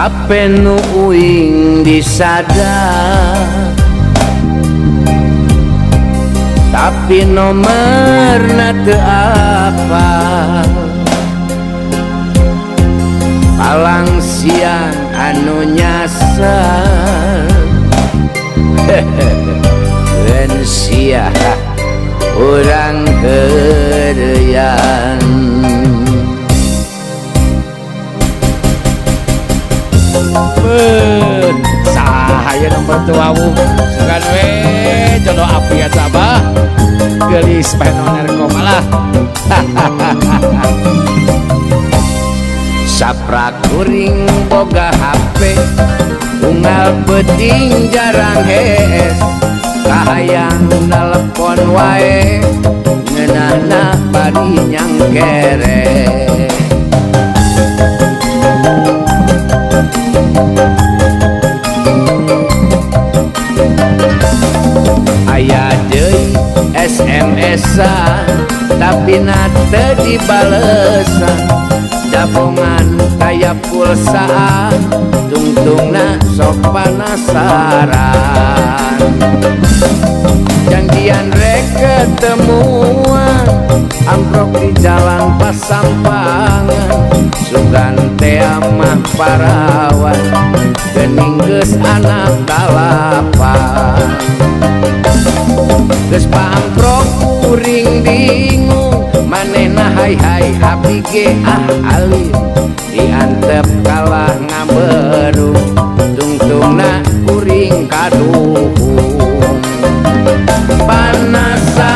Hape nu uing disadap tapi nomerna teu apal palang siang anu nyasar dan sia urang heureyan sahaya nomor tuawu sugan we jodoh api sabah gelis penoner komalah saprak kuring boga HP unggal penting jarang hees kahayang telepon wae ngeunahna bari nyang kere aya deui SMS-an tapi nate dibalesan dabongan kaya pulsa tungtungna sok panasaran janjian rek ketemuan amprok di jalan pasampangan sugan teh amah parawan geuning geus anak dalapan geus pamprok kuring bingung manehna hai abdi ge alim diantep kalah ngaberu tungtungna kuring kaduhung panasaran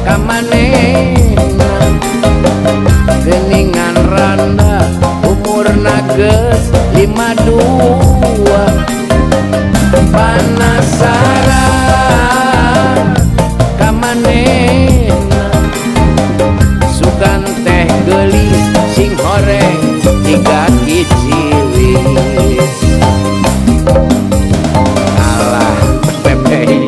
ka manehna geuningan randa umurna geus 52 panasaran ka manehna sugan teh geulis sing horeng 3 kiciwis alah pepe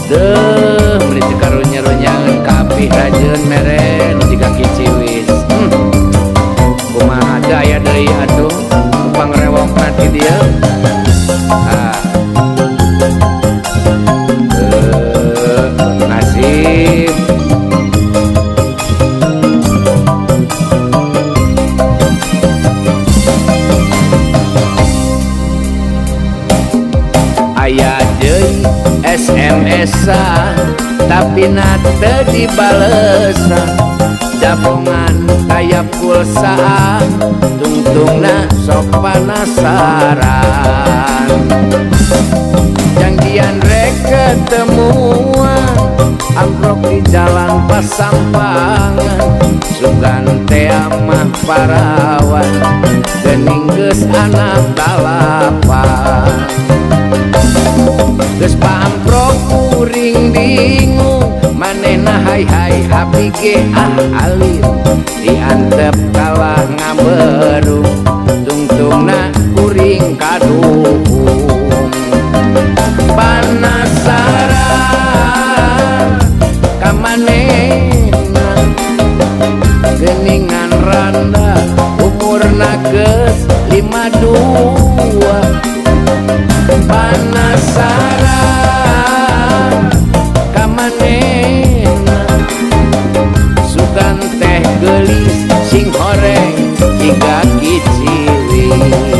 deuh meuli teu karunya-runyaeun kapih rajeun mere nu 3 kiciwis kumaha daya deui atuh pangrewokna ti dieu nasib aya deui SMS-an tapi nate dibalesan dabongan kaya pulsa tungtungna sok panasaran janjian rek ketemuan amprok di jalan pasampangan sugan teh amah parawan geuning geus anak dalapan geus pamprok kuring bingung manehna hai abdi ge alim diantep kalah ngaberu tungtungna kuring kaduhung panasaran ka manehna geuningan randa umurna geus 52 panasaran ka manehna sugan teh geulis sing horeng 3 kiciwis